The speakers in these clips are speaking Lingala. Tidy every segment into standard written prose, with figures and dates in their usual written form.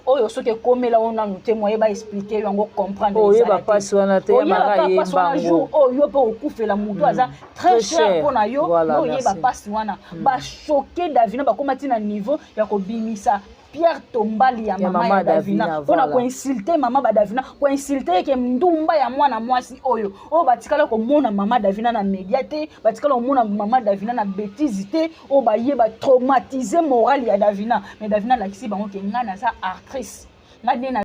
oyo soki ekomela ona note moye ba expliquer yango comprendre oyo ba passe wana te ya mara ye bango oyo pe okufela mutu aza très cher pona yo no ye ba passe wana ba choquer Davina ba komati na niveau ya kobimisa Pierre Tombali ya mama ya Davina pona ko insulter mama ba Davina ko insulter ke ndumba ya mwana mwasi oyo o batikala ko mona mama Davina na média te batikala ko mona mama Davina na bêtise te o ba ye ba traumatiser moral ya Davina mais Davina la kisi bango ke ngana sa actrice ngane na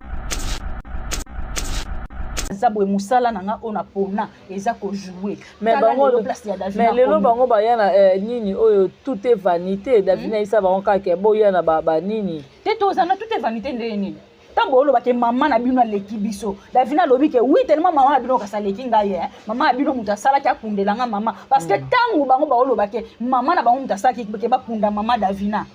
Zabwe musala nanga ona pona eza ko jouer mais bango place ya Davina mais lelo bango ba yana nini oyo tout est vanité Davina isa bango ka ke boya na ba nini teto zana tout est vanité ndeni tambo lo ba ke mama na bino leki biso Davina lobi ke oui tellement mama na bino ka saleki ngaye mama na bino muta sala ka kundelanga mama parce que tango bango ba lo ba ke mama na bango muta sala ke ba kunda mama Davina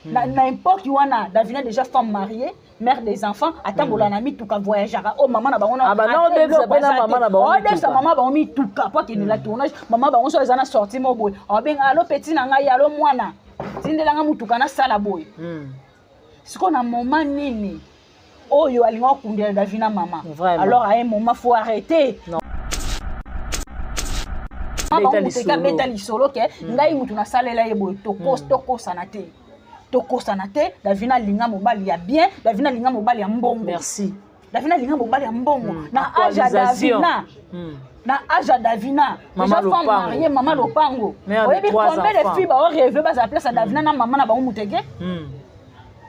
n'importe qui wana Davina déjà femme mariée mère des enfants atambola na mituka voyagera oh maman na bango na ba non de ça pena maman na bango oh de ça maman bango mituka pour que la tournage maman bango so ezana sorti mo boy oh ben allo petit na ngai allo mwana tindelanga mutuka na sala boy siko na moment nini oyo alinga kundela Davina maman alors à un moment faut arrêter beta lisolo ke ngai mutu na salela ye boy toko sanate toko sanate Davina linga mobali ya bien Davina linga mobali ya mbongo merci Davina linga mobali ya mbongo na âge Davina na âge Davina déjà femme mariée maman lopango oyebi combien de filles ba rêver ba za place à Davina na maman na bango muteke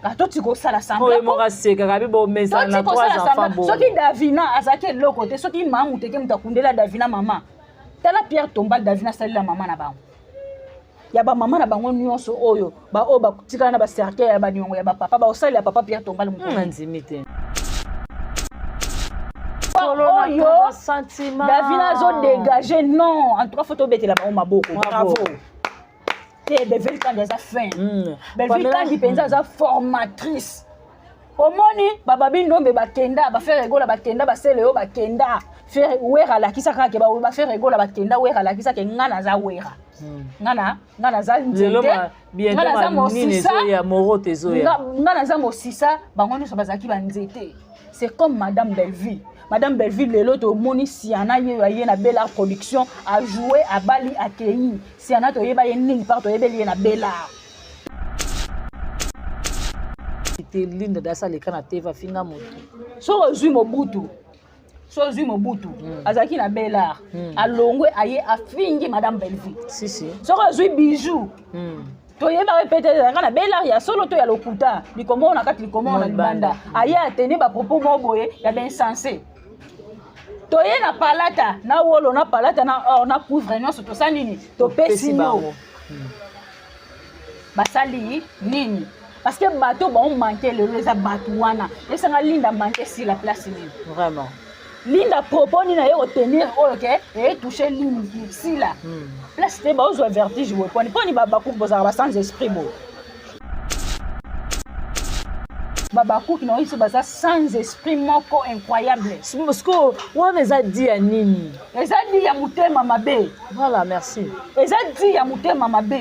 kato tiko sala samba oye mo kaseka kabi bo mesa na 3 enfants bo soki Davina azake loko te soki maman muteke mutakundela Davina maman tala Pierre Tombali Davina salila maman na bango ya ba mama na bango nyonso oyo ba o ba tikana na ba cercle ya ba nyongo ya ba papa ba osali ya papa Pierre Tombali mutu nzimite oyo sentiment Davina zo dégager non en tout cas photo betela ba maboko bravo te Belle quand des affaires Belle quand dipenza za formatrice omoni baba binombe bakenda ba faire rigola bakenda ba sele yo bakenda faire wera la kisaka ke ba faire rigola bakenda wera la kisaka ngana za wera ngana za nzete ngana za mosisa ya morote zoya ngana za mosisa bango nyonso bazaki ba nzete c'est comme madame Belleville lelo to moni siana ye na Bella production a jouer à Bali à Kenya siana to yeba ye nini part to yebeli na Bella c'était linda dasa le kana teva finga moto so ozui Mobutu azaki na Bella alongwe aye afingi madame Belleville si so ozui bijou to yeba répéter na Bella ya solo to ya lokuta likomo na kati likomo na libanda aye atene ba propos moboye ya ben sensé to ye na palata na wolo na palata na couvre nyonso to sanini to pesi no basali nini parce que bateau bon manquer le les bateau wana esanga linda manquer sur la place nini vraiment linda propos ni na yo tenir OK et toucher ligne ici là place te ba ozo vertige bo poni ba ku bozara ba sans esprit bo Babakou qui n'ont pas sans esprit moko incroyable. Parce que on les a dit à nini. Les a dit à mouté mamabe. Voilà, merci. Les a dit à mouté mamabe.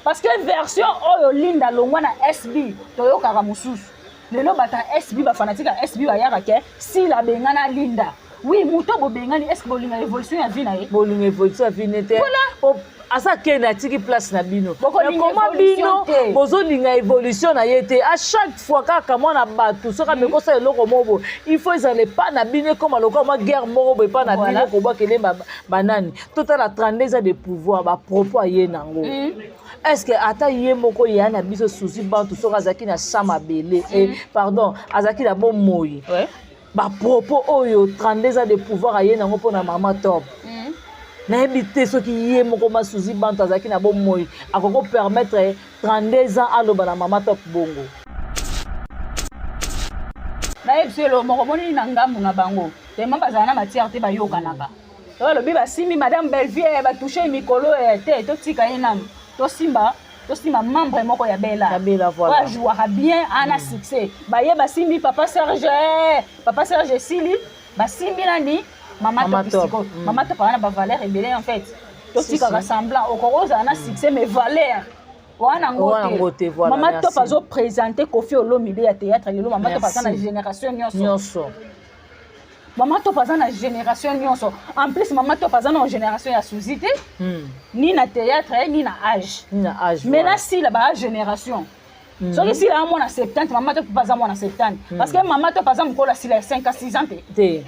Parce que version oyo linda longwana SB toyo karamususu. Lelo bata SB ba fanatique SB ba yaka ke si la bengana linda. Oui, muto bo bengani est-ce que bolinga évolution ya vie na ye? Bolinga évolution ya vie n'était. Voilà. Asa kena tiki place na bino. Mais comment bino bozolinga évolution na yete à chaque fois kaka mwana batu soka mekosa eloko mobo il faut ils allaient pas na bino comme aloko ma guerre moko pas na bino ko ba kele banani total la 32 ans de pouvoir ba propos aye nango. Est-ce que ata yé moko ya na biso souci bantu soka zaki na sama belé pardon azaki na bon moyi. Ba propos oyo 32 ans de pouvoir aye nango pona mama top. Na ebité ce qui yé moko masuzi bantu azaki na bon moyi akoko permettre 32 ans aloba na mama top bongo. Na ebselo moko moni na ngambu na bango. Te mamba zana matière te ba yoka naka. To lo biba simi madame Belleville ba toucher mikolo te to tika yenam. To simba membre moko ya Bella. Ya Bella voilà. Wa jouera bien ana succès. Ba ye ba simi papa Serge Sili ba simi nani Mama top. Mama top a ba valeur et bien en fait. Tout ce qui ressemble au coroza a un succès mais valeur. wana ngote voilà mama top azo présenter Kofi Olomide ya théâtre lelo mama top aza na génération nyonso mama top aza na génération nyonso en plus mama top aza na génération ya Suzite ni na théâtre ni na âge mais là si la ba génération soki si la mwana 70 mama top aza mwana 70 parce que mama top aza mkola si la 5 à 6 ans te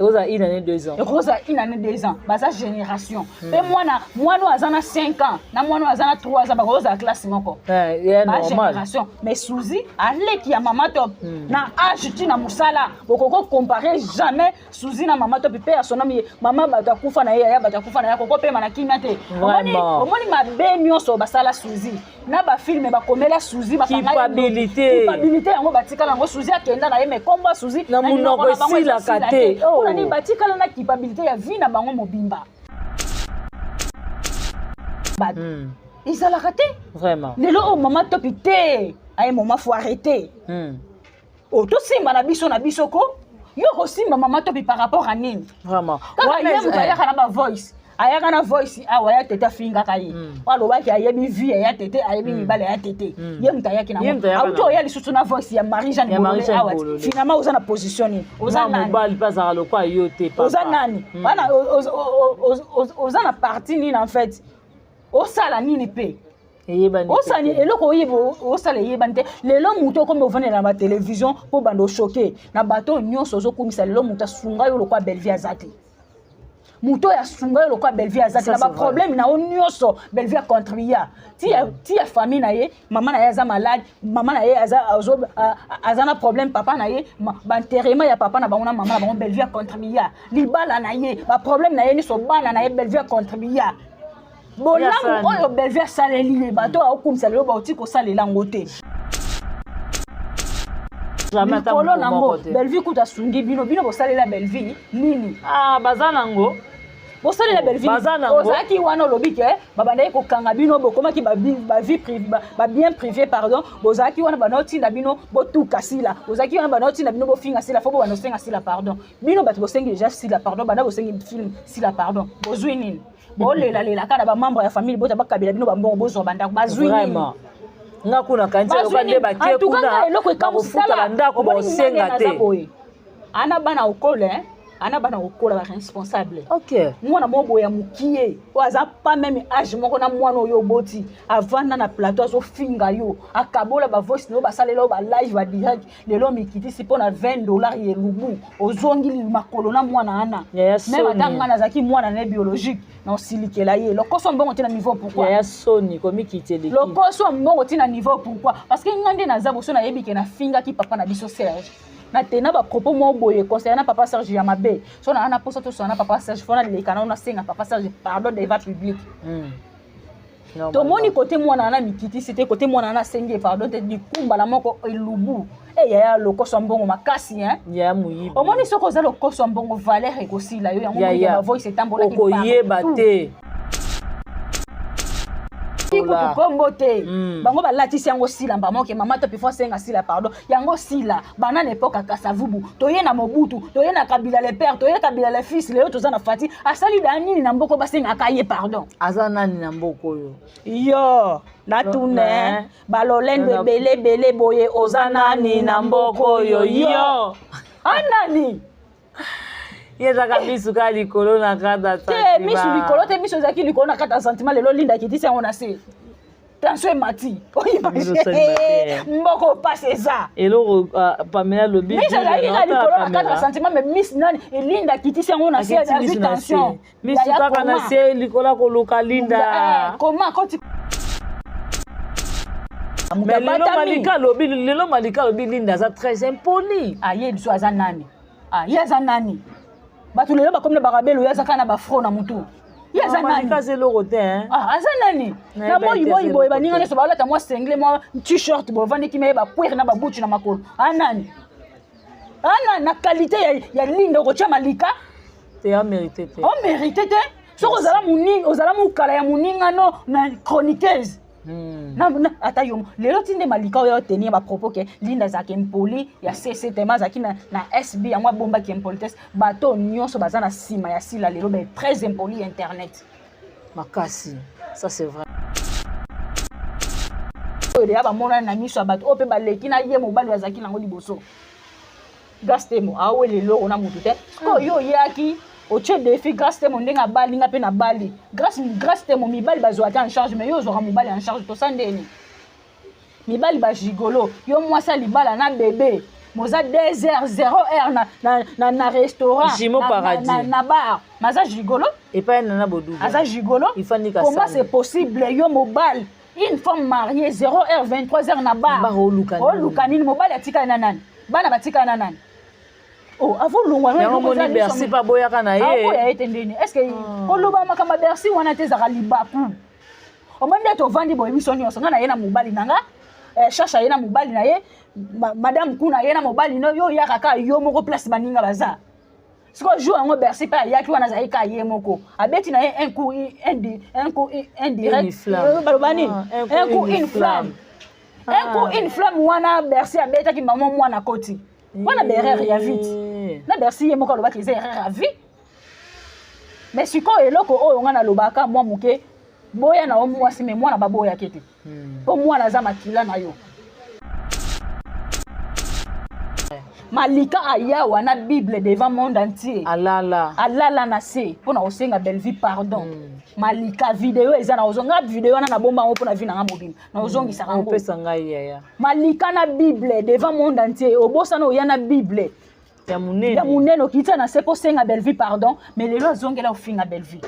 Rosa une année 2 ans. Rosa une année 2 ans. Baza génération. Et moi nous azana 5 ans. Na moi nous azana 3 ans. Ba Rosa classe moko. Normal. Génération. Mais Suzy allez qui a maman top. Na âge tu na musala. Boko comparer jamais Suzy na maman top pe son ami maman bata kufa na ya bata kufa na ya koko pe manakina te. Omoni ma benyo so basala Suzy. Na ba film ba komela Suzy ba culpabilité yango batika lango Suzy akenda na ye mais komba Suzy na munoko sila kate. Ni batikala na capacité ya vie na bango mobimba. Ils ont raté. Vraiment. Lelo maman topité. Ay maman faut arrêter. O to simba na biso ko. Yo ko simba maman topi par rapport à nini. Vraiment. Ouais mais ya kana ba voice. Aya kana voice awa ya tete finga kai. Walo ba ki ayebi vie ya tete ayebi mibale ya tete. Ye mutaya kina. Auto ya lisusu na voice ya Marie-Jeanne Bolé. Finalement oza na positionner. Oza na mobile pas à lo kwa yote papa. Oza nani? Bana oza na partie ni en fait. Osala nini pe. Osani eloko oyebo osala yebante lelo muto comme ovane na ba télévision po bando choquer na bato nyonso ozokumisa lelo muta sunga yo lokwa Bellevue azati. Muto ya sunga lo kwa Bellevue azati na ba problème na onyoso Bellevue contribuer ti ya famille na ye maman na ye aza malade maman na ye aza na problème papa na ye ba enterrement ya papa na bango na maman na bango Bellevue contribuer libala na ye ba problème na ye ni so bana na ye Bellevue contribuer bolamu oyo Bellevue saleli bato akumisa lelo ba otiko salela ngote jamais ta mo Bellevue kuta sungi bino bosalela Bellevue nini bazanango bosali la Bellevue ozaki wana lobike babanda ko kanga bino bokoma ki ba vie privée ba bien privé pardon bozaki wana banoti na bino botuka sila bozaki wana banoti na bino bofinga sila fo bo banosenga sila pardon bino bato bosengi déjà sila pardon banda bosengi film sila pardon bozwi nini bolela kana ba membre ya famille bota bakabila bino bambongo bozo banda bazwi nini ngakuna kantia lokande batie kuna bakofuta bandako bosenga te ana bana okole ana bana okola ba responsable. OK. Mwana mobo ya mukie. Waza pas même âge moko na mwana oyo boti. Avanda na plateau so finga yo. Akabola ba voice no ba salela ba live ba direct. Lelo mikiti si pona $20 ye lubu. Ozongili makolo na mwana ana. Même atanga na zaki mwana na biologique. Na osilikela ye. Lokoso mbongo tina niveau pourquoi? Ya soni komi kiteli. Lokoso mbongo tina niveau pourquoi? Parce que ngande na zabo so na yebi ke na finga ki papa na biso Serge. Na tena ba propos mo boye concernant papa Serge ya mabe so na ana poso to so na papa Serge fona le kana na senga papa Serge pardon devant public to moni côté mwana na mikiti c'était côté mwana na sengi pardon te di kumba la moko elubu ya loko sombongo makasi ya muyibi o moni soko za loko sombongo valeur ekosila yo yango ya voice etambola ki koyeba te kombo te bango balatisi yango sila mbamo ke mama to pifo senga sila pardon yango sila bana l'époque akasavubu toye na Mobutu toye na Kabila le père toye Kabila le fils leo toza na Fati asali danini na mboko basenga akaye pardon aza nani na mboko yo na tune balolende bele boye oza nani na mboko yo anani yezaka misu ka likolo na kata sentiment te misu likolo te misu zaki likolo na kata sentiment lelo linda kitisi yango na se tension mati mboko passe ça eloko Pamela lobi misu zaki na likolo na kata sentiment mais miss nani linda kitisi yango na se ya tension misu kaka na se likolo ko luka linda comment quand tu mais lelo malika lobi linda za très impoli aye biso aza nani aza nani batu lelo bakomna barabelo yaza kana ba front na mutu yaza nani kaze loko te aza nani na boy baninga ne so balata moi single moi t-shirt bo vandi ki me ba puer na ba butu na makolo nani na qualité ya linda ko tia malika te a mérité te on mérité te so ozala muninga ozala mukala ya muninga no na chroniqueuse ata yo lelo tinde malika oyo tenir ba propos ke linda za kempoli ya CC tema za kina na SB ya mwa bomba kempolites bato nyonso baza na sima ya sila lelo be très impoli internet makasi ça c'est vrai oyo deya bamonani na miso ya bato oyo mpe baleki na ye mobali bazalaki nango liboso grâce temo awele eloko na motu te oyo oyaki otie défi grâce temo ndenge abali nga mpe na bali grâce temo mibali bazwa te en charge mais yo ozwaka mobali en charge tosa ndeni mibali bajigolo yo mwasi ya libala na bebe moza 2 heures 0 heure na restaurant na bar maza gigolo epai nana bodugu aza gigolo comment c'est possible yo mobali une femme mariée 0 heure 23 heures na bar oluka nini mobali atikali na nani bana batikali na nani oh avant longwa yango moni Bercy pa boyaka na ye boya ete ndeni est-ce que koloba makamba Bercy wana te zaka libaku omoni nde tovandi boye miso nyonso nga na ye na mobali nanga chacha ye na mobali na ye madame kuna ye na mobali no yo yaka ka yo moko place baninga baza siko jour yango Bercy pa yaki wana zali ka ye moko abeti na ye un coup indirect balobani un coup une flamme wana Bercy abetaki maman mwana koti wana berere ya vite na Bercy ye moko alobaki eza erreur ya vie mais sikoyo eloko oyo nga nalobaka mwa moke boya na omwasi me mwana baboya kete po mwana aza makila na yo malika ayawa na bible devant monde entier alala na se pona osenga belle vie pardon malika video eza na ozonga video wana na bomba ngo pona vie na mobile na ozongisa kango pesa ngai yaya malika na bible devant monde entier obosa na oya na bible ya munene okita na se po senga belle vie pardon mais lelo azongela ofinga belle vie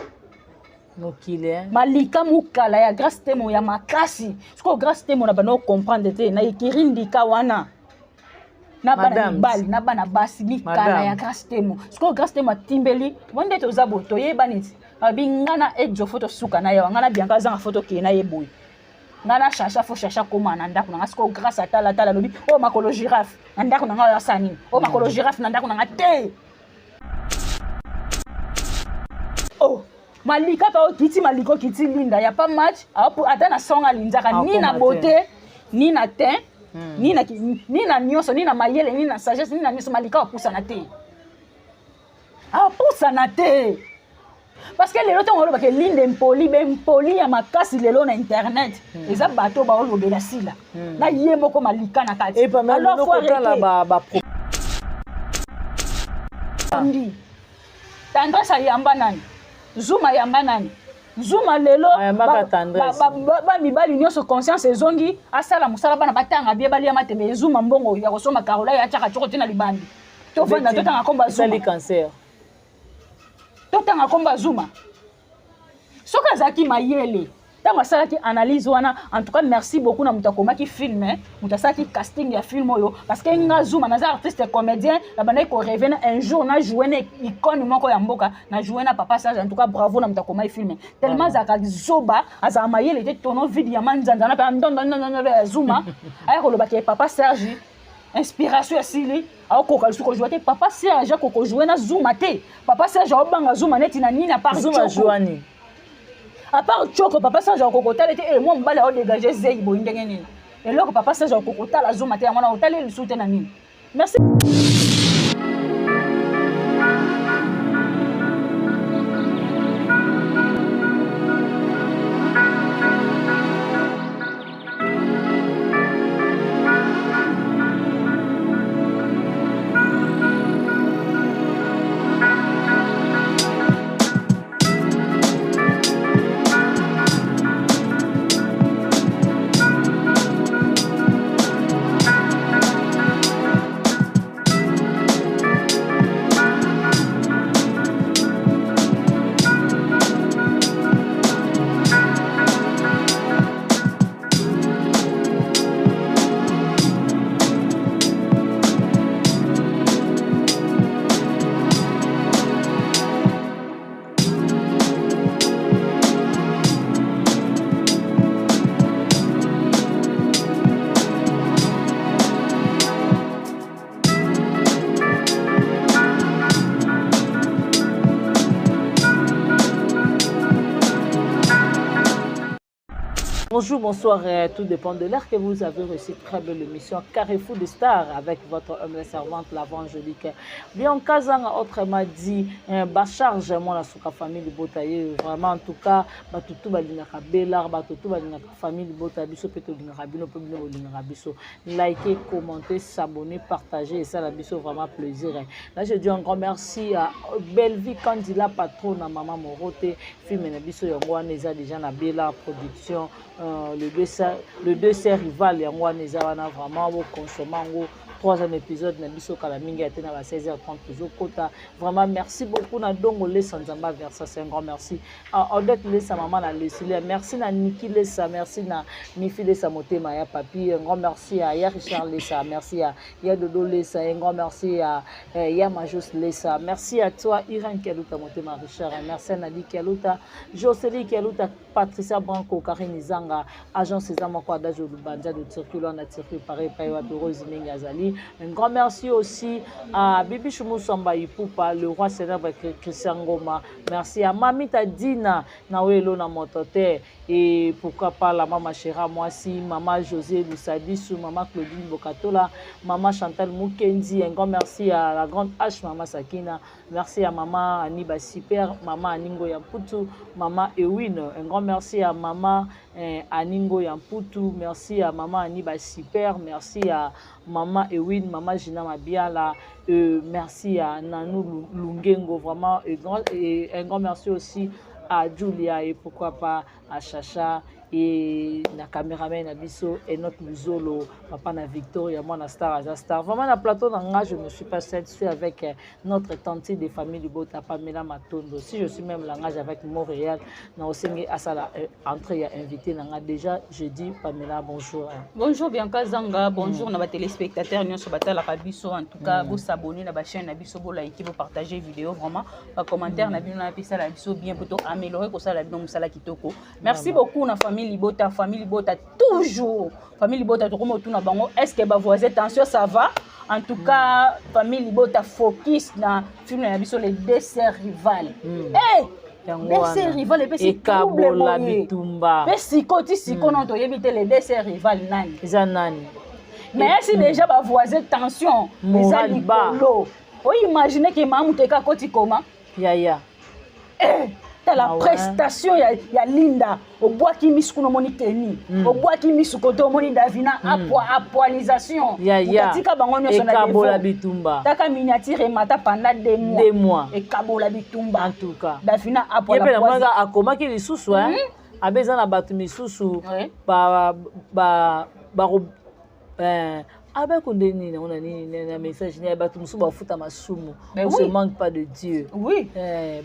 mokile malika mukala ya grâce temo ya makasi siko grâce temo na bana comprendre te na ikirindika wana na bana mibali na bana basi mikala ya grâce temo siko grâce temo atimbeli wonde toza boto yeba niti abingana ejo photo suka na yawa ngana bianka zanga photo ke na yeboy ngana chacha fo chacha koma na ndako na siko grâce atala lobi o makolo girafe na ndako na nga sani o makolo girafe na ndako na te oh malika pa okiti maliko kiti linda ya pa match ata na songa linzaka ni na beauté ni na teint ni na nyonso ni na mayele ni na sagesse ni na nyonso malika opusana te apusana te parce que lelo ntango olobaka linde mpoli ya makasi lelo na internet eza bato baolobela sila na ye moko malika na kati tendresse ayamba nani Zuma yamba nani Zuma lelo ba mibali nyonso conscience ezongi asala musala bana batanga bie bali ya matebe Zuma mbongo ya kosoma karola ya chaka choko tina libandi to vanda to tanga komba Zuma cancer to tanga komba Zuma soka zaki mayele tango asalaki analyse wana en tout cas merci beaucoup na mutakomaki film mutasaki casting ya film oyo parce que nga Zuma naza artiste comédien la bana ko revenir un jour na jouer na icône moko ya mboka na jouer na Papa Serge en tout cas bravo na mutakomaki film tellement zaka zoba aza mayele te tono video ya manzanza na ndon Zuma aya ko lobaki Papa Serge inspiration ya sili akoka lisuko jouer te Papa Serge ko jouer na Zuma te Papa Serge obanga Zuma neti na nini na part Zuma jouani à part Choko Papa Serge okokota lete et moi mbala o dégager zei bo ndenge nini et loko Papa Serge okokota la Zuma te ngwana otale le soute na nini merci. Bonjour, bonsoir, tout dépend de l'heure que vous avez reçu. Très belle émission Carrefour des Stars avec votre humble servante, la Angélique. Bien, Kazanga, autrement dit, charge moi la souka famille de Botaye. Vraiment, en tout cas, tout balinaka Bélar, tout balinaka famille de Botaye, biso peto lingarabino, pebino lingabiso. Likez, commentez, s'abonner, partager, et ça la biso vraiment plaisir. Là, je dis un grand merci à Belle Vie Candila, patron à Maman Morote, film na biso yongwa neza déjà na Bélar production. Le deux sœurs rivales et moi nous avons vraiment consommé troisième épisode na biso kala mingi à 16h30 toujours kota. Vraiment merci beaucoup na dongo les sanzamba versa, c'est un grand merci à Odette Lessa, maman na Leslie, merci na Niki Lessa, merci na Mifi Lessa Motema ya papi, un grand merci à Ya Richard Lessa, merci à Ya Dodo Lessa, un grand merci à Ya Majos Lessa, merci à toi Irène Keluta Motema Richard, merci à Nadi Keluta, Jocelyne Keluta, Patricia Branco, Karine Zanga, agent César Makwada Jolubanja de Circulant na Circuit pareil Paiwa de Rose Mingazali. Un grand merci aussi à Bibi Choumousamba Ipoupa, le roi célèbre Christian Ngoma. Merci à Mamita Dina, Nawelo na Motote, et pourquoi pas la maman Chéra Moisi, maman José Lussadissou, maman Claudine Bokatola, maman Chantal Moukendi. Un grand merci à la grande H, maman Sakina. Merci à maman Aniba Super, maman Aningo Yamputu, maman Ewin. Un grand merci à maman Aningo Yamputu. Merci à maman Aniba Super. Merci à maman Ewin, maman Gina Mabiala. Merci à Nanou Lungengo. Vraiment, et un grand merci aussi à Julia et pourquoi pas à Chacha et la caméraman Abisso et notre musolo papa na Victoria moi na star à star vraiment na plateau d'anga je ne suis pas satisfait avec notre tante des familles du Bota Pamela Matondo. Si je suis même langage avec Montréal na osengi asala entrée invité nanga déjà je dis Pamela bonjour. Bonjour Bianca Zanga, bonjour na ba téléspectateurs nyonso batala Bisso, en tout cas vous s'abonner na ba chaîne na Bisso, vous liker, vous partager vidéo vraiment ba commentaire na bino na pisa la Bisso bien pour améliorer ko ça la bino musala kitoko. Merci beaucoup na famille Libota toujours famille Libota to comme tout na bango est-ce que ba voisin attention ça va en tout cas famille Libota focus na film na biso les deux sœurs rivales deux sœurs rivales et Kabola Bitumba mais si koti si kono to yebite les deux sœurs rivales nani zanani mais si déjà ba voisin tension les alikolo o imaginer que mamu teka koti koma ya la prestation ya Linda au bois qui mis kuno moni teni au bois qui mis koto moni Davina appoilisation tika bango nyonso na Kabola Bitumba taka miniature mata pendant 2 mois et Kabola Bitumba en tout cas Davina appoilisation yepela manga akoma ki lisusu abeza na batu misusu ba avec on a message ni ba tout ba futa masumu on se manque pas de Dieu oui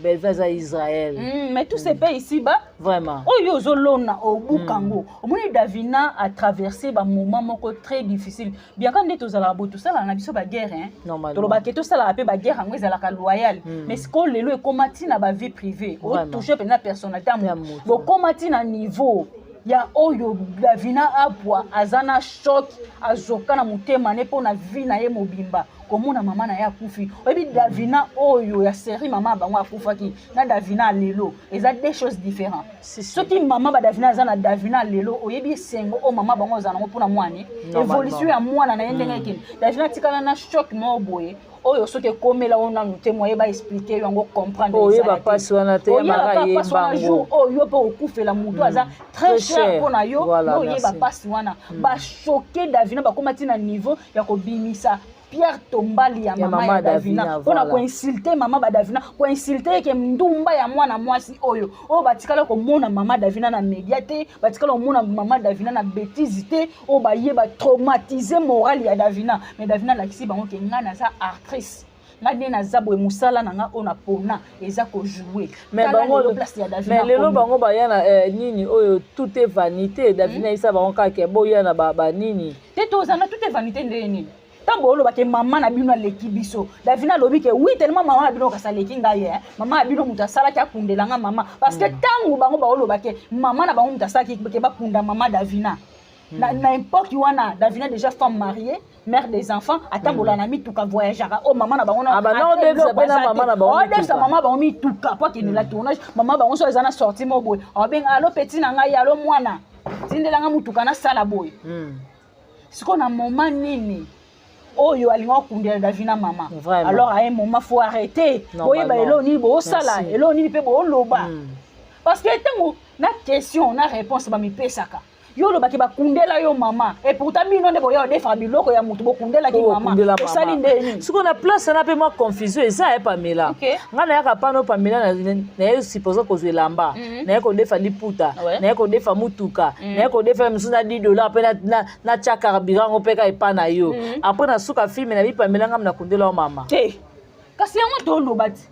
belle vase à Israël mais tous ces pays ici bas vraiment oyo zolona au bukango omoni Davina a traversé ba moment moko très difficile bien quand ndeto zala bo tout ça na biso ba guerre to ba keto ça la pe ba guerre ngo ezala ka loyal mais ce qu'on lelo e komati na ba vie privée o toucher pe na personnalité bo komati na niveau ya oyo Davina apwa azana choc azoka na mutema ne pona vie na ye mobimba komona mama na ya kufi obi Davina oyo ya série mama bango akufaki na Davina lelo eza deux choses différentes soki mama ba Davina azana Davina lelo oyebi sengo o mama bango azana pona mwana évolution ya mwana na yende ngeki Davina tikala na choc mo boye oyo soki komela ona mutemo yeba expliquer yango comprendre oyo ba passe wana te mara ye bango oyo pe okufela mutu aza très cher pona yo oyo yeba passe wana ba choquer Davina ba komati na niveau ya kobimisa Pierre Tombali ya mama ya Davina pona ko insulter mama ba Davina ko insulter ke ndumba ya mwana mwasi oyo batikala ko mona mama Davina na médiaté batikala ko mona mama Davina na bêtise te ba yeba traumatiser moral ya Davina mais Davina la kisi bango ke ngana za actrice ngade na zabo musala nanga ona pona eza ko jouer mais bango mais lelo bango ba yana nini oyo tout est vanité Davina isa bango ka ke boya na ba nini te tozana tout est vanité ndeni tambo lo ba ke mama na bino leki biso Davina lobi ke oui tellement mama na bino ka saleki ngaye mama na bino mutasala ka kundelanga mama parce que tango bango ba lo ba ke mama na bango mutasala ke ba kunda mama Davina na époque wana Davina déjà femme mariée mère des enfants atambola na mituka voyagera oh maman na bango na non devsa pena maman na bango devsa maman bango mituka pour qu'il ne la tournage maman bango so ezana sorti mo boy oh ben allo petit na ngai allo mwana tindelanga mutuka na sala boy siko na moment nini oyo alinga kundela Davina maman alors à un moment faut arrêter boyeba elo nini bo sala elo nini pe bo loba parce que tango na question na réponse ba mi pesaka yo loba ke ba kundela yo maman et pourtant bino nde boya defa biloko ya mutu bo kundela ki maman osali ndeni siko na place na pe ma confusion eza e Pamela ngana ya kapano Pamela na yo supposé ko zelamba na yo ko defa liputa na yo ko defa mutuka na yo ko defa misuna $10 pe na cha carburant pe ka epana yo après na suka film na bi Pamela ngam na kundela yo maman kasi yango to lobati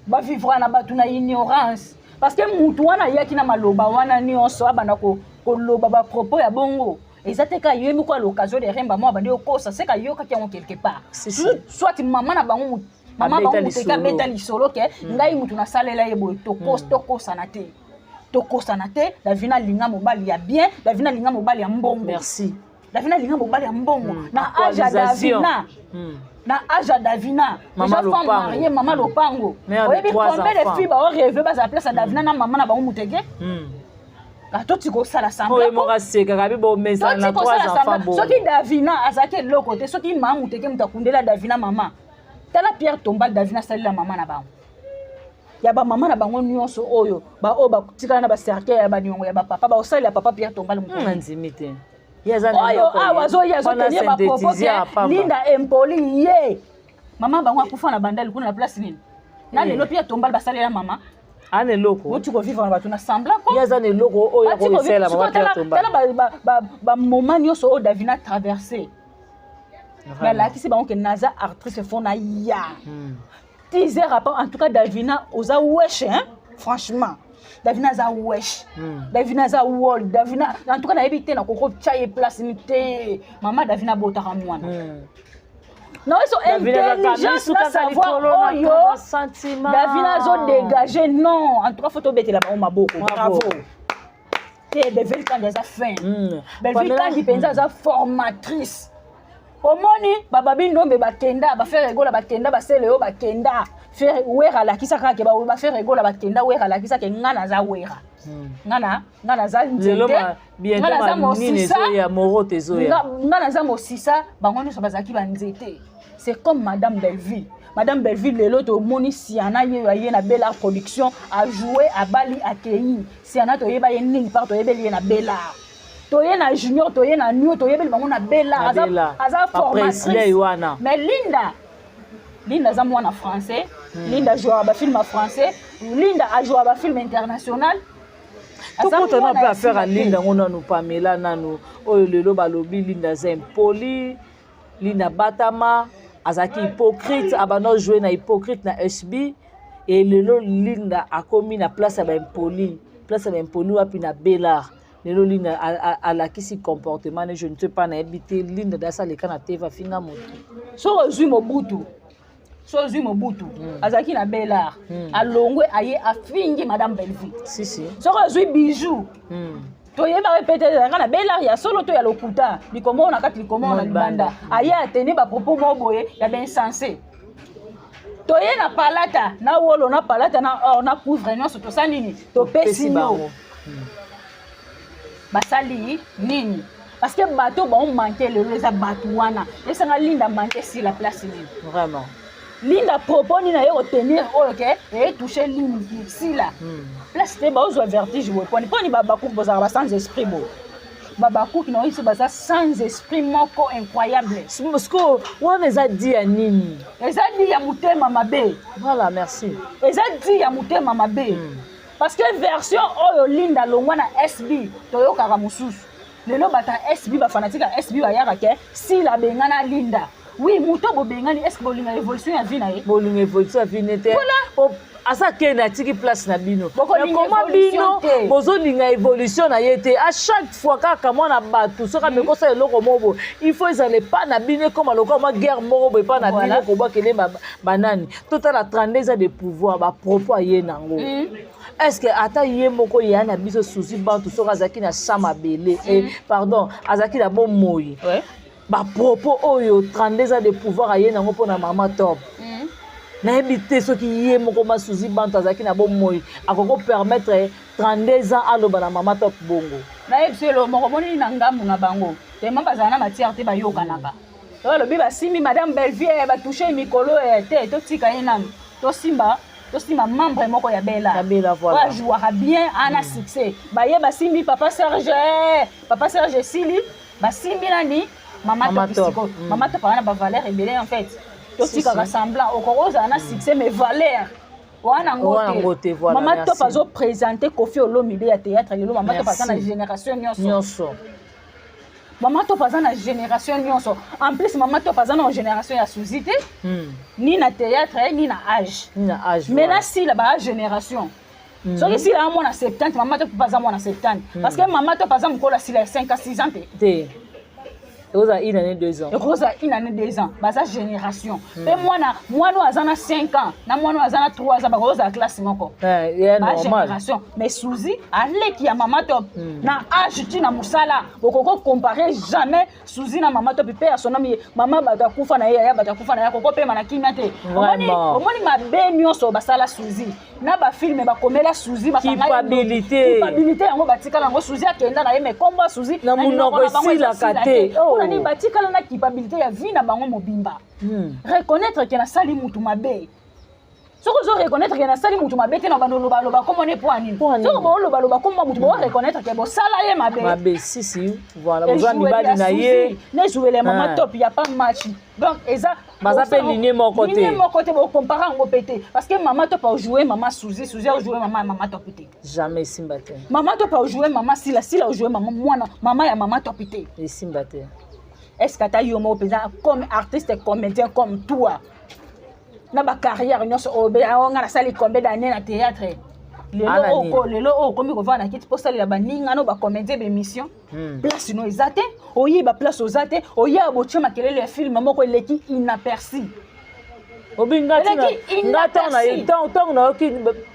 ba vivre na batu na ignorance parce que mutu wana yaki na maloba wana nyonso abana ko loba ba propos ya bongo ezateka yemi kwa l'occasion de remba moi bandi okosa c'est ka yo ka kiango quelque part soit maman na bango maman bango muteka beta lisolo ke ngai mutu na salela yebo tokosa na te Davina linga mobali ya bien Davina linga mobali ya mbongo merci Davina linga mobali ya mbongo na âge ya Davina na âge ya Davina déjà femme mariée maman lopango oyebi combien de filles ba rêver ba za place à Davina na maman na bango muteke Toti ko sala sambla. Oh, moka seka kabi bo mesa na 3 enfants bo. Soki Davina azake loko te soki mamu teke mutakundela Davina mama. Tala Pierre Tombal Davina salila mama na bango. Ya ba mama na bango nyonso oyo ba o ba tikana na ba cercle ya ba nyongo ya ba papa ba osala papa Pierre Tombal muko. Nzimite. Yazana. Oyo awazo tenir ba propos Linda Empoli ye. Mama bango akufa na bandali kuna na place nini? Na lelo Pierre Tombal ba salila mama. Ane loko mutu ko vivre na batu na semblant ko yaza ne loko o ya ko sela mama Pierre Tombal tala ba moment nyonso o Davina traverser mais là qui c'est bon que naza actrice fona ya teaser rapport en tout cas Davina oza wesh hein franchement Davina za wesh Davina za wall Davina en tout cas na ebité na koko chaye place ni te mama Davina botaka mwana non ils sont intelligents na savoir oyo Davina zo dégager non en tout cas faut tobete la ba maboko bravo te Belle quand des affaires Belle quand di penza za formatrice omoni baba binombe bakenda ba faire rigola bakenda ba seleo bakenda faire wera la kisaka ke ba faire rigola bakenda wera la kisaka ngana za wera ngana za nzete ngana za mosisa ya morote zoya ngana za mosisa bango nyonso bazaki ba nzete. C'est comme Madame Belleville. Madame Belleville, le lot moni Siana yé na Bella production a joué à Bali à Kei. Siana to yeba yé part to yebeli na Bella. To yé na junior to yé na new to yebeli bango na Bella. Aza formatrice. Mais Linda za mwana français. Linda joue à film français. Linda a joué à film international. Tout le monde a affaire à Linda on a nous Pamela nanu. Oh le lo balobi Linda Zempoli. Linda Batama azaki hypocrite abano jouer na hypocrite na SB et lelo Linda a commis na place ba impoli wapi na Bella lelo Linda a la kisi comportement je ne sais pas na habiter Linda dasa le kana teva finga moto so ozui mobutu azaki na Bella alongwe aye afingi Madame Belleville si so ozui bijou toyeba répéter na Bella ya solo to ya lokuta likomo na kati likomo na libanda aye atene ba propos moboye ya ben sensé toye na palata na wolo na palata na couvre nyonso to sandini to pesino basali nini parce que bateau bon manquer le les bateau wana esanga Linda manquer sur la place nini vraiment Linda propos ni na yo tenir OK et toucher ligne ici là place te ba ozo vertige bo poni babaku bozara ba sans esprit bo babaku ki na ici baza sans esprit moko incroyable parce que wana eza dit ya nini eza dit ya mutema mabe voilà merci eza dit ya mutema mabe parce que version oyo Linda longwa na SB toyokaka mususu lelo bata SB ba fanatique ya SB ba yaka ke si la bengana Linda oui muto bo bengani est-ce que bolinga évolution ya vie na ye bolinga évolution ya vie nete voilà asa kende atiki place na bino mais comment bino bozolinga évolution na ye te à chaque fois kaka mwana bato soka mekosa eloko mobo il faut ezale pas na bino comme aloko ma guerre moko boye pas na bino ko bakele banani totala 32 ans de pouvoir ba propos aye nango est-ce que ata ye moko ya na biso souci bantu soka azaki na chama belé pardon azaki na bon moyi ba propos oyo 32 ans de pouvoir aye nango pona mama top na ebité soki ye moko masuzi bantu azaki na bon moyi akoko permettre 32 ans aloba na mama top bongo na ebselo moko moni na ngambu na bango te mamba zana matière te bayokanaka to lobi basimi madame Bellevue ba toucher mikolo te to tika yenam to simba membre moko ya Bella voilà jouera bien ana succès baye basimi papa Serge Sili basimbi nani mama Top mama Top ana ba valeur ebele en fait to tika rassemblant okoza ana succès mais valeur wana ngote mama Top azo présenter Kofi Olomide ya théâtre lelo mama Top azana génération nyonso mama Top azana génération nyonso en plus mama Top azana génération ya Suzité ni na théâtre ni na âge mais là si la ba génération so que si la mona 70 mama Top pas mona 70 parce que mama Top pas mkola si la 5 à 6 ans te Rosa une année 2 ans. Rosa une année 2 ans. Bah ça génération. Et moi nous azana 5 ans, na moi nous azana 3 ans, bah Rosa classe moko. Normal. Génération. Mais Suzy, allez qui a Mama Top. Na âge tu na musala, boko comparer jamais Suzy na Mama Top père son nom maman bata kufa na ya bata kufa na ya koko pe manakina te. Omoni mabe nyonso basala Suzy. Na ba film ba komela Suzy ba culpabilité yango batika lango Suzy akenda na ye mais komba Suzy na munoko sila kate. Ni batikala na capacité ya vie na bango mobimba reconnaître que na sali mutu mabe soko zo reconnaître que na sali mutu mabe te na bando loba comme on est pour anine soko bo loba comme mutu bo reconnaître que bo sala ye mabe si voilà besoin ni bali na ye ne jouer les Mama Top il y a pas match donc eza baza pe ligne mon côté bo comparer ngo pété parce que Mama Top a joué Mama Suzy a joué Mama Top pété jamais Simbate Mama Top a joué Mama Sila a joué maman ya Mama Top pété et Simbate. Est-ce que tu as eu comme artiste et comédien comme toi? Na ba carrière nous on a sali combien d'années na théâtre? Lelo comme on va na kit pour salir ba ninga no ba comédien émission. Place no ezate, oyi ba place ozate, oyi aboche makelele ya film moko eleki inaperçu. Obingati ngata na temps na oki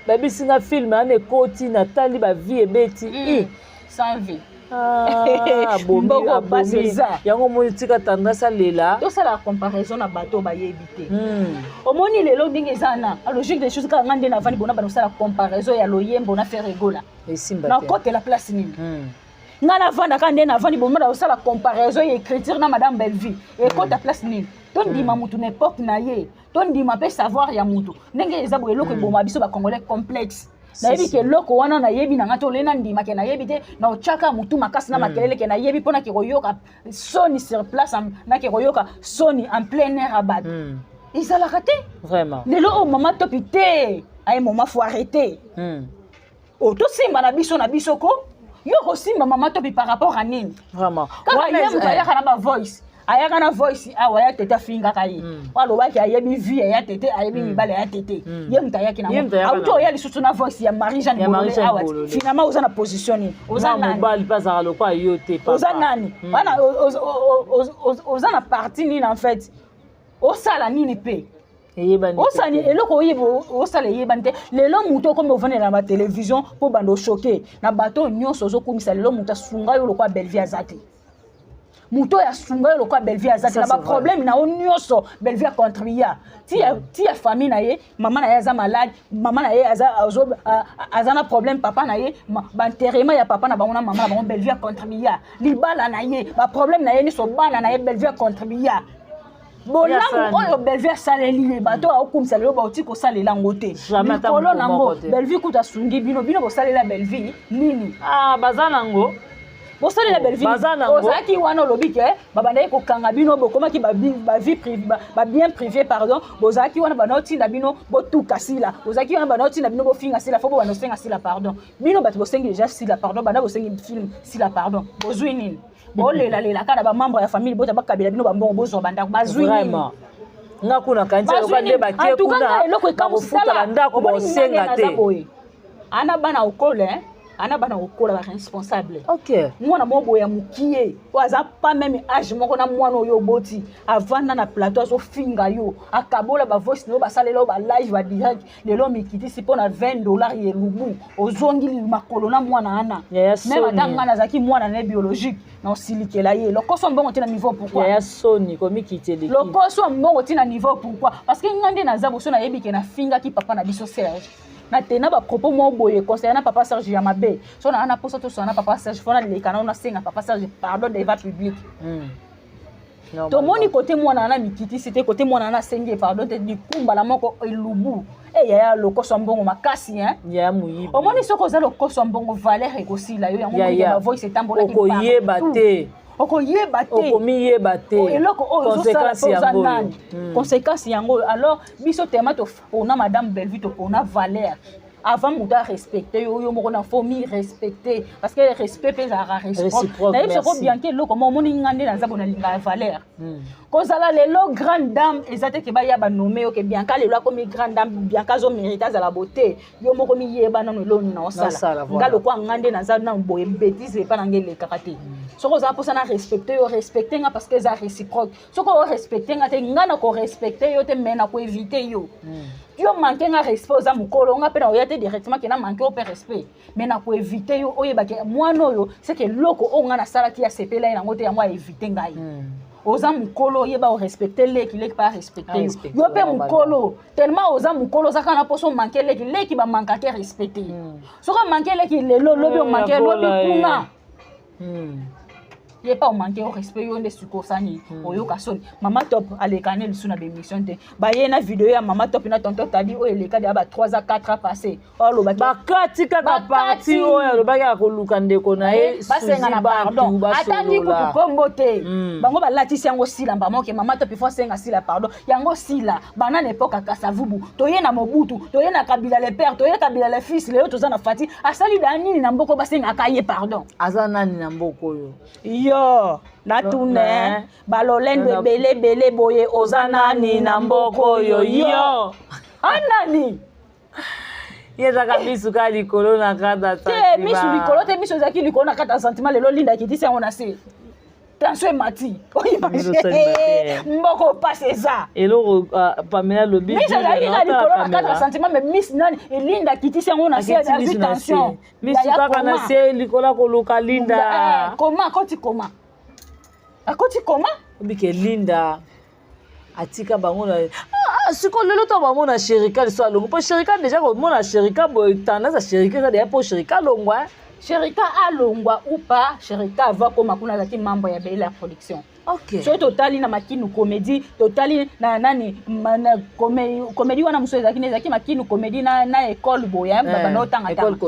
ba bisinga film ane koti na tali ba vie ebeti sans vie. yango moni tika tendance lela to sala comparaison na bato ba yebite omoni lelo ndenge ezana la logique des choses ka ngande na vani bona ba sala comparaison ya loyembo na faire rigola na côté la place nini ngana vanda ka ndena vani bona ba sala comparaison ya écriture na madame Bellevue et côté place nini to ndima mutu n'époque na ye to ndima pe savoir ya mutu ndenge ezabo eloko boma biso ba congolais complexe na yebi ke loko wana na yebi na ngato lena ndima ke na yebi te na ochaka mutu makasi na makelele ke na yebi pona ke koyoka soni sur place na ke koyoka soni en plein air abat izala raté vraiment lelo Mama Top té ay moment faut arrêter o to simba na biso ko yo ko simba Mama Top par rapport à nini vraiment wana ya kana ba voice ayaka na voice awa ya tete finga kai walo baki ayebi vie ya tete ayebi mibale ya tete ye mutayaki na auto ya lisusu na voice ya Marie-Jeanne awa finalement oza na positionner oza nani mobali pas lo kwa yote papa oza nani wana oza na partie nini en fait osala nini pe osani eloko oyibo osala yebani te lelo mutu comme ovandela na télévision po bando choquer na bato nyonso ozokumisa lelo mutu asunga yo lokwa Bellevue azate muto ya sunga yo lokwa Bellevue azate na ba problème na onyoso Bellevue contribuer ti ya famille na ye maman na ye aza malade maman na ye aza na problème papa na ye ba enterrement ya papa na bango na maman na bango Bellevue contribuer libala na ye ba problème na ye ni so bana na ye Bellevue contribuer bolamu oyo Bellevue saleli bato akumisa lelo ba otiko salela ngote likolo nango Bellevue kuta sungi bino bo salela Bellevue nini bazana ngo bosali la Bellevue ozaki wana lobi ke babandai ko kanga bino bokomaki ba vie privée ba bien privé pardon bozaki wana banoti na bino botuka sila ozaki wana banoti na bino bofinga sila fo bano senga sila pardon bino bato bosengi déjà sila pardon bana bosengi film sila pardon bozwi nini bolela kana ba membre ya famille bota bakabela bino bambongo bozo banda bazwi nini ngakuna kanti lokande bakie kuna bakofuta bandako bosenga te ana bana okole ana bana okola ba responsable OK mwana mobo ya mukie waza pas même âge moko na mwana oyo boti avanda na plateau so finga yo akabola ba voice no ba salela ba live ba direct lelo mikiti sipona $20 ye lubu ozongi makolo na mwana ana même atanga na zaki mwana na biologique na osilikela ye lokoso mbongo tina niveau pourquoi ya soni komi kiteli lokoso mbongo tina niveau pourquoi parce que ngande na zabo so na yebi ke na finga ki papa na biso Serge na tena ba propos mo boye concernant papa Serge Yamabe so na ana poso to so na papa Serge fona le kana na senga papa Serge pardon devant public to moni côté mwana na mikiti c'était côté mwana na sengi pardon te di kumbala moko elubu ya lokoso mbongo makasi ya muyibi omoni soko za lokoso mbongo valeur ekosila yo yango ya voice etambola ki okoyeba te okomiyeba te eloko oyo conséquence yango conséquence yango alors biso tema to pona madame Bellevue to pona valeur avant mutu respecter yo moko na famille respecter parce que le respect peut la réciproque na yebisa ko bien que eloko momoni ngande na zabona linga valeur kozala lelo grande dame ezate ke ba ya ba nommer yo ke bien ka lelo comme grande dame bien ka zo mérite za la beauté yo moko mi yeba na lelo na osala ngalo kwa ngande na za na boye bêtise pa na ngele kakate soko za posa na respecter yo respecter nga parce que za réciproque soko respecter nga te ngana ko respecter yo te mena ko éviter yo yo manquer nga respect oza mukolo nga pena oyate directement ke na manquer au respect mais na ko éviter yo oyeba ke mwana yo c'est que loko o nga na sala ki ya sepela ina ngote ya mwa éviter ngai oza mukolo yeba o respecter leki pas respecter yo pe mukolo tellement oza mukolo za kana poso manquer leki ba manquer respecter soko manquer leki lelo lobi o manquer lobi kuna ye pas au manquer au respect yo nde sukosani oyo kasoni mama top alekane lisu na bémission te ba ye na vidéo ya mama top na tonton tadi o eleka de ba 3 à 4 ans passé o lo ba kati kaka parti o lo ba ya ko luka ndeko na ye basenga na pardon atandi ku kombo te bango ba latisi yango sila mbamo ke mama top ifo senga sila pardon yango sila bana n'époque akasavubu to ye na mobutu to ye na kabila le père to ye kabila le fils le to za na fati asali dani na mboko basenga kaye pardon azana ni na mboko yo yo natune balolende bele boye ozanani na mboko yo anani yezaka misu ka likolo na kata te misu likolo te misu zaki likolo na kata sentiment lelo linda kitisi yango na se tension mati mboko passe ça eloko Pamela lobi misu zaki na likolo na kata sentiment mais miss nani linda kitisi yango na se ya tension misu kaka na se likolo ko luka linda comment akoti comment bike linda atika bango na siko lelo to bango na Sherika so alongo po Sherika déjà ko mona Sherika boy tendance à Sherika ça déjà po Sherika longwa Sherika alongwa ou pas Sherika va comme kuna zaki membre ya Bella Production. OK. So totali na makinu comédie totali na nani comédie wana muso zaki nezaki makinu comédie na école boya baba no tanga école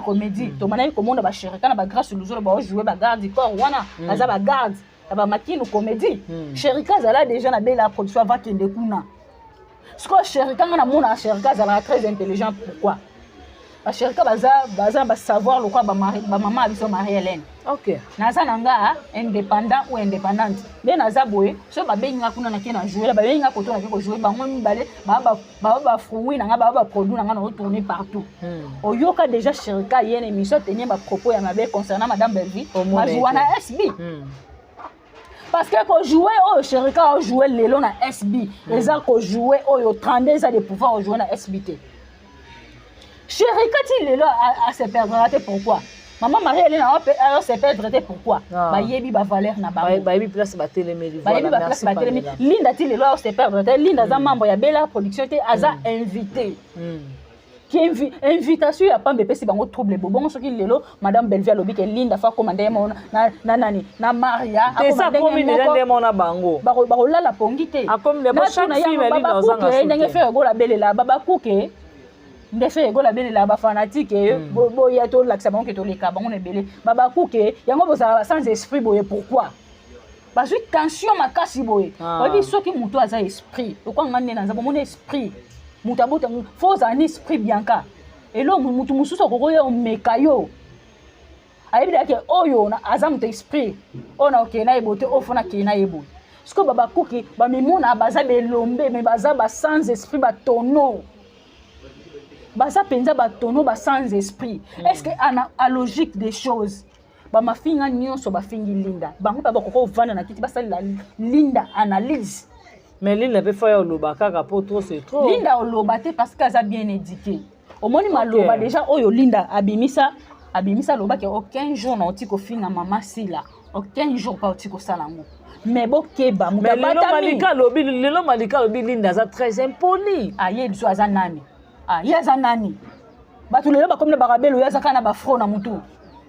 comédie to manai komona ba Sherika na ba grâce luzolo ba jouer ba garde corps wana aza ba garde ba makinu comédie Sherika zala déjà na Bella Production va kende kuna. Sko Sherika na mona Sherika zala très intelligent pourquoi Sherika baza ba savoir le quoi ba maman biso Marie-Hélène. OK. Naza nanga indépendant ou indépendante. Bien naza boye so ba benga kuna na kena jouer ba benga koto na ko jouer ba mo mibale ba fruit na nga ba produit na nga na tourner partout. Oyoka déjà Sherika yene émission tenir ba propos ya mabe concernant madame Bellevue mazuana SB. Parce que ko jouer au Sherika jouer lelo na SB, eza ko jouer au 32 ça de pouvoir jouer na SBT. Sherika ti lelo a se perdre pourquoi? Maman Marie-Hélène a se perdre pourquoi? Ba yebi ba valeur na ba. Ba yebi place ba téléméli voilà. Ba yebi ba place ba téléméli. Linda ti lelo a se perdre Linda za membre ya Bella Production te aza invité. Qui invitation ya pambe pesi bango trouble bongo soki lelo madame Bellevue lobi ke Linda fa commander na nani na Maria a commander na bango ba la pongi te a comme les chaque fille Linda ozanga ndenge fe go la belela baba kuke ndefe go la belela ba fanatique boya to laksa bango ke to leka bango ne bele baba kuke yango boza sans esprit boye pourquoi parce que tension makasi boye obi soki muto aza esprit okwa ngane na nzabo mon esprit mutabota faut un esprit bianca et là mutu mususu kokoyo mekayo ayibida ke oyo na azam te esprit ona okena ebote ofona kena ebo siko baba kuki ba mimuna baza belombe mais baza ba sans esprit ba tono baza penza ba tono ba sans esprit est-ce que a logique des choses ba mafinga nyonso ba fingi Linda bango ba kokoko vana na kiti basala Linda analyse. Mais Linda peut faire loba kaka pour trop c'est trop. Linda loba te parce qu'elle a bien éduqué. Au moins maloba déjà oyo Linda abimisa loba ke aucun jour na otiko finga mama sila. Aucun jour pas otiko salango. Mais bokeba mutabata lelo malika lobi Linda za très impoli. Aye biso aza nani. Ah, yaza nani? Batu lelo ba comme na barabelo yaza kana ba fro na mutu.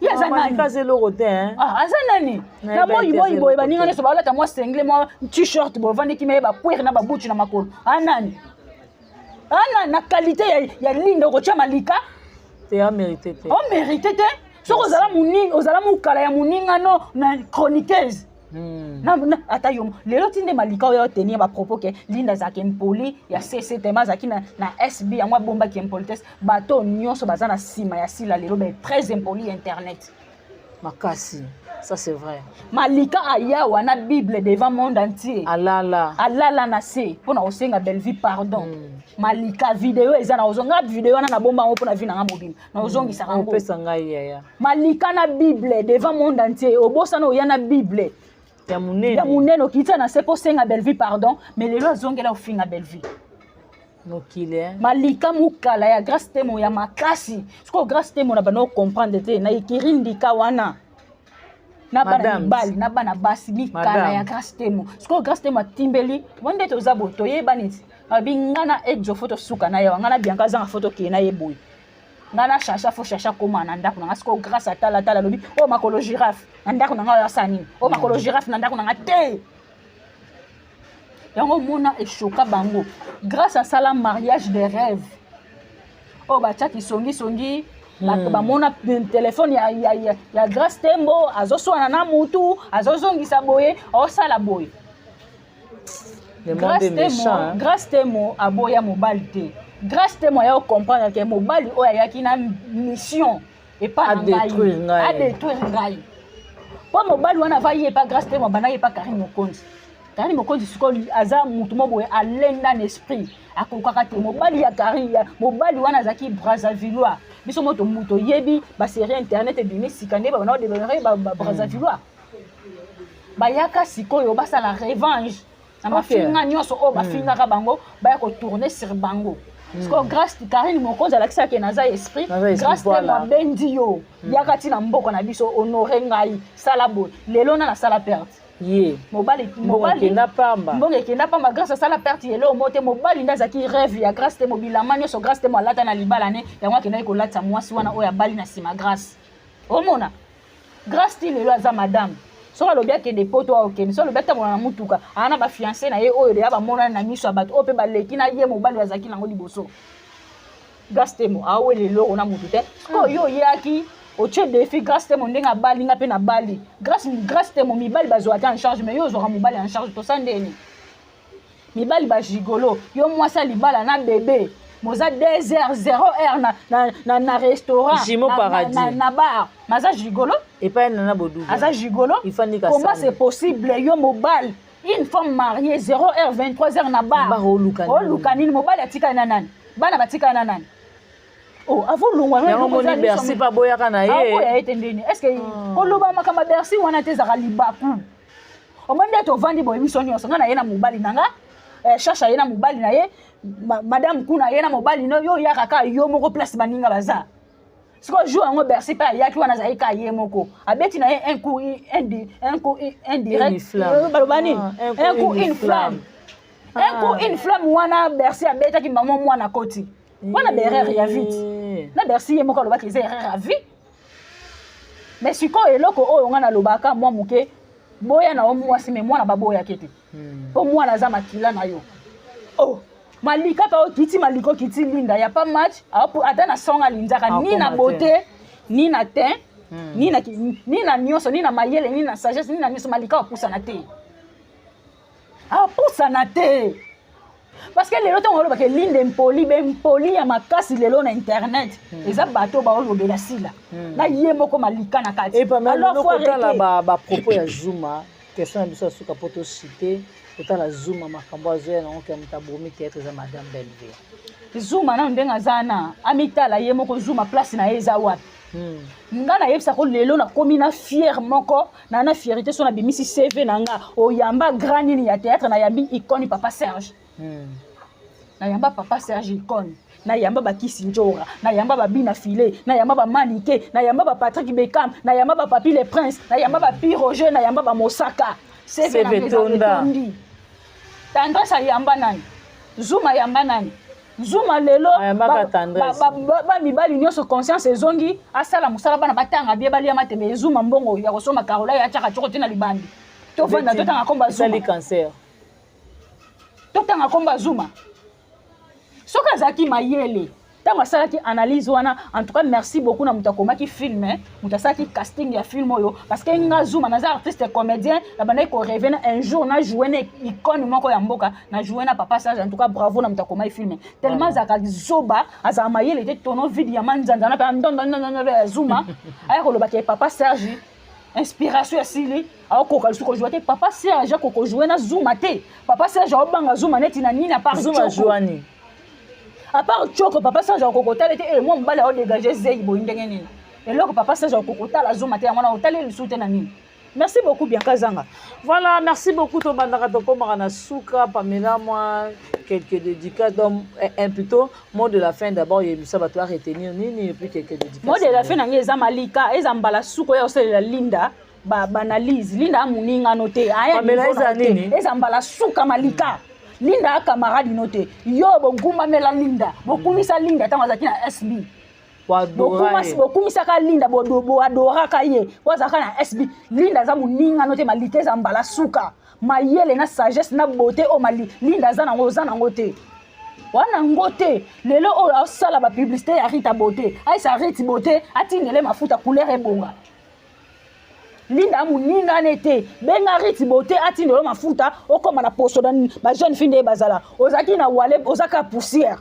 Yaza nani? Kaze loko te hein. Ah, aza nani? Na boy ba ninga ne so ba lata moi single moi t-shirt bo vandi ki me ba puer na ba butu na makolo. Ah nani? Ana na qualité ya lindo ko tia malika. Te a mérité te. On mérité te. So ozala muninga, ozala mukala ya muninga no na chroniqueuse. Na ata yo lelo tinde malika oyo tenir ba propos ke linda za kempoli ya CC tema za kina na SB ya mwa bomba kempolites bato nyonso bazana sima ya sila lelo be très impoli internet makasi ça c'est vrai malika aya wana bible devant monde entier alala na se pona osenga belle vie pardon malika video ezana ozonga video wana na bomba ngo pona vi na mobile na ozongi sa ngo pesa ngai ya malika na bible devant monde entier obosana oyana bible ya munene okita na sepo senga belle vie pardon mais lelo azongela ofinga belle vie mokile malika mukala ya grâce temo ya makasi siko grâce temo na bano comprendre te na ikirindika wana na bana basi mikala ya grâce temo siko grâce temo timbeli wande to zabo to yeba niti abingana ejo photo suka na ya ngana bianka zanga photo ke na yeboy ngana chacha fo chacha koma na ndako na siko grâce à tala lobi o makolo girafe na ndako na nga sani o makolo girafe na ndako na nga te yango mona eshoka bango grâce à ça mariage de rêve o bacha ki songi ba mona téléphone ya grâce tembo azoswana na mutu azozongisa boye o sala boye grâce temo aboya mobile te grâce temo ya comprendre que mobile o yaki na mission et pas à détruire ngai po mobile wana va y pas grâce temo bana y pas Karim Mokonzi Karim Mokonzi sikoli aza mutu moboye alenda n'esprit akokaka te mobile ya Karim ya mobile wana zaki Brazzavillois biso moto muto yebi ba série internet ebimi sikande ba na développer ba Brazzavillois ba yaka sikoyo ba sala revanche na mafinga nyonso o ba finga ka bango ba ya ko tourner sur bango parce que grâce Karim Mokonzi alakisa ke naza esprit grâce te bendi yo yaka tina mboko na biso honorer ngai sala bo lelo na sala perte mobali kenda pamba grâce à ça la perte yelo moté mobali ndaza ki rêve ya grâce te mobila manyo so grâce te mo lata na libala ne yango kenda ko lata mwasi wana oya bali na sima grâce omona grâce ti lelo aza madame so alobia ke de poto o ke so alobia ta mona mutuka ana ba fiancé na ye oyo de ba mona na miso abato ope ba leki na ye mobali azaki nango liboso grâce te mo awe lelo ona mutu te ko yo yaki au chef de filles grâce te mon ndenga bali nga pe na bali grâce te mon mibali bazwaka en charge mais yo zora mobali en charge to sandeni mibali ba gigolo yo mwasa libala na bébé moza 2h0h na restaurant na bar maza gigolo et pas nana bodou aza gigolo comment c'est possible yo mobali une femme mariée 0h 23h na bar o lukanini mobali atika na nani bana batika na nani oh avant longwa yango moni Bercy pa boya kana ye boya etendeni est-ce que koloba makama Bercy wana te zaka libaku omande to vandi boye biso nyonso ngana ye na mobali nanga chacha ye na mobali na ye madame kuna ye na mobali no yo yaka ka yo moko place baninga baza siko jour yango Bercy pa yaki wana za ka ye moko abeti na ye un coup indirect balobani un coup une flamme wana Bercy abeta ki maman mwana koti wana berere ya vite na Bercy ye moko lobaki ze erreur à vie mais siko eloko oyo ngana lobaka mwa muke boya na mwasi me mwana baboya kete po mwana za makila na yo oh malika pa okiti maliko kiti linda ya pas match ata na songa linzaka ni na beauté ni na teint ni na nyonso ni na mayele ni na sagesse ni na nyonso malika opusa na te parce que lelo tongo loba ke linde mpoli ya makasi lelo na internet eza bato ba olobela sila na ye moko malika na kati alors faut kotala ba propos ya Zuma question na biso suka poto citer kotala Zuma makambo azoya na onke mutabomi théâtre za madame Belleville Zuma na ndenga zana amitala ye moko Zuma place na eza wapi ngana yebisa ko lelo na komi na fier moko na fierté so na bimisi CV nanga oyamba grand ni ya théâtre na yambi icône papa Serge na yamba papa Serge icône na yamba bakisi njora na yamba babina filé na yamba ba manike na yamba ba Patrick Beckham na yamba ba Papi le Prince na yamba ba Pi Roger na yamba ba Mosaka CV tonda tandra sa yamba nani Zuma yamba nani Zuma lelo ba mibali nyonso conscience ezongi asala musala bana batanga bie bali amatebe Zuma mbongo ya kosoma karola ya chaka choko tina libandi to vanda to tanga komba Zuma cancer to tanga komba Zuma soka zaki mayele tango asalaki analyse wana. En tout cas merci beaucoup na mutakomaki film mutasaki casting ya film oyo parce que nga Zuma naza artiste comédien la bana ko revenir un jour na jouer na icône moko ya mboka na jouer na Papa Serge. En tout cas bravo na mutakomaki film tellement zaka zoba aza mayele te tono video ya manzanza na pa ndon Zuma aya ko lobaki Papa Serge inspiration ya sili akoka lisuko jouer te Papa Serge ko jouer na Zuma te Papa Serge obanga Zuma neti na nini na part Zuma jouani à part Choko Papa Serge Kokota était moi mbala au dégager zei boindenge nini et là Papa Serge Kokota la Zuma te ngwana otali le soutien nini. Merci beaucoup bien Kazanga. Voilà, merci beaucoup to bandaka to komara suka Pamela moi quelques dédicaces donc un plutôt mot de la fin d'abord il ça va toi retenir nini et puis quelques dédicaces. Mot de la fin nanga eza malika eza mbala suko ya osela Linda ba banalise Linda amuninga noté aya Pamela eza nini eza mbala suka malika Linda camarade noté yo bonguma mela Linda bokumisa Linda tango azaki na SB bokumisa ka Linda bodo adora ka ye wazaka na SB Linda za muninga noté malite za mbala suka mayele na sagesse na beauté o mali Linda za nango te wana ngote lelo o sala ba publicité ya Rita Beauté ai sa Rita Beauté atinele mafuta couleur ebonga Linda muninga nete benga Rita Beauté atinelo mafuta okoma na poso dan ba jeune fille bazala ozaki na wale ozaka poussière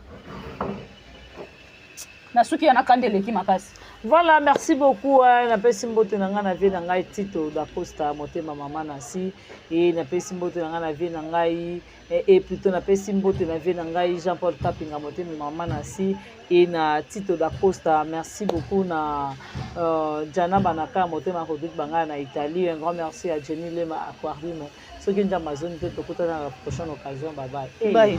na suki na kandele ki makasi. Voilà, merci beaucoup. Na pesi mbote na nga na vie na ngai Tito da Costa motema mama nasi et na pesi mbote na nga na vie na ngai et plutôt na pesi mbote na vie na ngai Jean-Paul Kapinga motema mama nasi et na Tito da Costa. Merci beaucoup na Jana Banaka motema Rodrigue Banga na Italie. Un grand merci à Jenny Lema Aquarium. Ce qui est Amazon peut te la prochaine occasion. Bye bye. Bye.